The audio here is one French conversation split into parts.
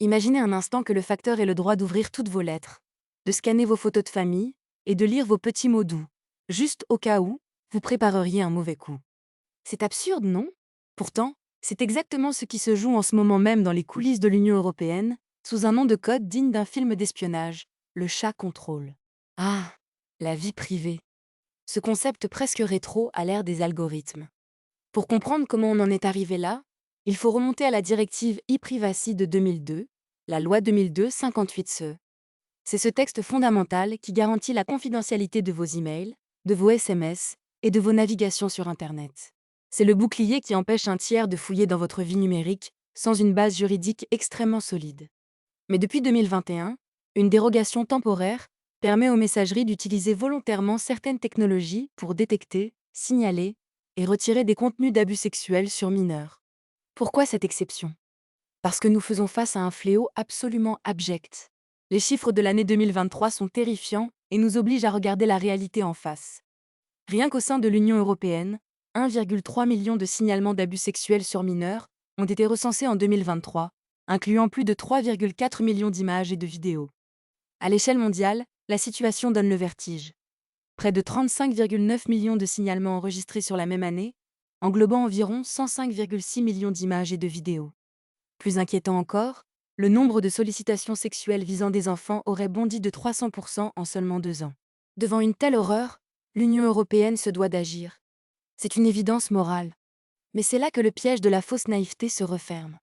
Imaginez un instant que le facteur ait le droit d'ouvrir toutes vos lettres, de scanner vos photos de famille et de lire vos petits mots doux, juste au cas où vous prépareriez un mauvais coup. C'est absurde, non? Pourtant, c'est exactement ce qui se joue en ce moment même dans les coulisses de l'Union européenne, sous un nom de code digne d'un film d'espionnage, le chat contrôle. Ah, la vie privée. Ce concept presque rétro à l'ère des algorithmes. Pour comprendre comment on en est arrivé là, il faut remonter à la directive e-privacy de 2002, la loi 2002-58-CE. C'est ce texte fondamental qui garantit la confidentialité de vos emails, de vos SMS et de vos navigations sur Internet. C'est le bouclier qui empêche un tiers de fouiller dans votre vie numérique sans une base juridique extrêmement solide. Mais depuis 2021, une dérogation temporaire permet aux messageries d'utiliser volontairement certaines technologies pour détecter, signaler et retirer des contenus d'abus sexuels sur mineurs. Pourquoi cette exception? Parce que nous faisons face à un fléau absolument abject. Les chiffres de l'année 2023 sont terrifiants et nous obligent à regarder la réalité en face. Rien qu'au sein de l'Union européenne, 1,3 million de signalements d'abus sexuels sur mineurs ont été recensés en 2023, incluant plus de 3,4 millions d'images et de vidéos. À l'échelle mondiale, la situation donne le vertige. Près de 35,9 millions de signalements enregistrés sur la même année, englobant environ 105,6 millions d'images et de vidéos. Plus inquiétant encore, le nombre de sollicitations sexuelles visant des enfants aurait bondi de 300% en seulement 2 ans. Devant une telle horreur, l'Union européenne se doit d'agir. C'est une évidence morale. Mais c'est là que le piège de la fausse naïveté se referme.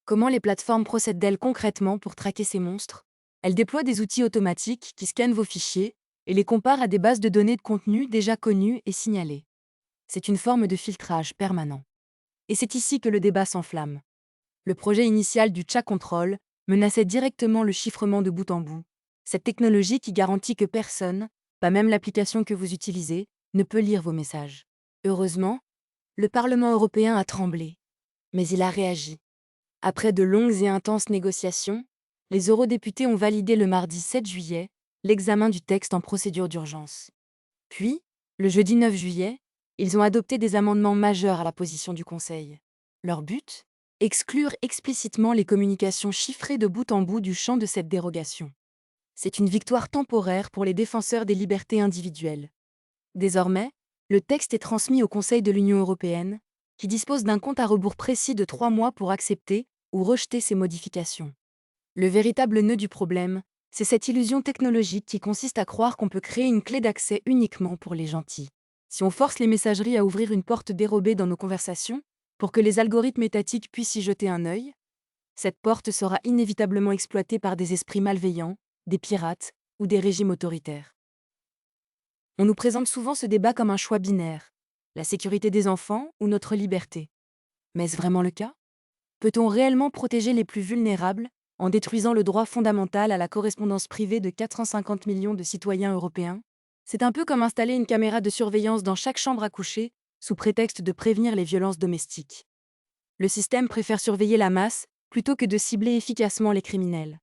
Comment les plateformes procèdent-elles concrètement pour traquer ces monstres? Elles déploient des outils automatiques qui scannent vos fichiers et les comparent à des bases de données de contenu déjà connues et signalées. C'est une forme de filtrage permanent. Et c'est ici que le débat s'enflamme. Le projet initial du chat control menaçait directement le chiffrement de bout en bout. Cette technologie qui garantit que personne, pas même l'application que vous utilisez, ne peut lire vos messages. Heureusement, le Parlement européen a tremblé. Mais il a réagi. Après de longues et intenses négociations, les eurodéputés ont validé le mardi 7 juillet l'examen du texte en procédure d'urgence. Puis, le jeudi 9 juillet, ils ont adopté des amendements majeurs à la position du Conseil. Leur but? Exclure explicitement les communications chiffrées de bout en bout du champ de cette dérogation. C'est une victoire temporaire pour les défenseurs des libertés individuelles. Désormais, le texte est transmis au Conseil de l'Union européenne, qui dispose d'un compte à rebours précis de 3 mois pour accepter ou rejeter ces modifications. Le véritable nœud du problème, c'est cette illusion technologique qui consiste à croire qu'on peut créer une clé d'accès uniquement pour les gentils. Si on force les messageries à ouvrir une porte dérobée dans nos conversations, pour que les algorithmes étatiques puissent y jeter un œil, cette porte sera inévitablement exploitée par des esprits malveillants, des pirates ou des régimes autoritaires. On nous présente souvent ce débat comme un choix binaire, la sécurité des enfants ou notre liberté. Mais est-ce vraiment le cas? Peut-on réellement protéger les plus vulnérables en détruisant le droit fondamental à la correspondance privée de 450 millions de citoyens européens? C'est un peu comme installer une caméra de surveillance dans chaque chambre à coucher, sous prétexte de prévenir les violences domestiques. Le système préfère surveiller la masse plutôt que de cibler efficacement les criminels.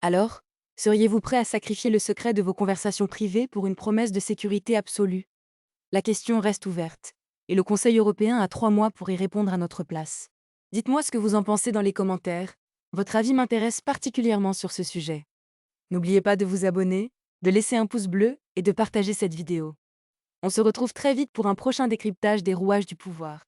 Alors, seriez-vous prêt à sacrifier le secret de vos conversations privées pour une promesse de sécurité absolue? La question reste ouverte, et le Conseil européen a 3 mois pour y répondre à notre place. Dites-moi ce que vous en pensez dans les commentaires. Votre avis m'intéresse particulièrement sur ce sujet. N'oubliez pas de vous abonner, de laisser un pouce bleu et de partager cette vidéo. On se retrouve très vite pour un prochain décryptage des rouages du pouvoir.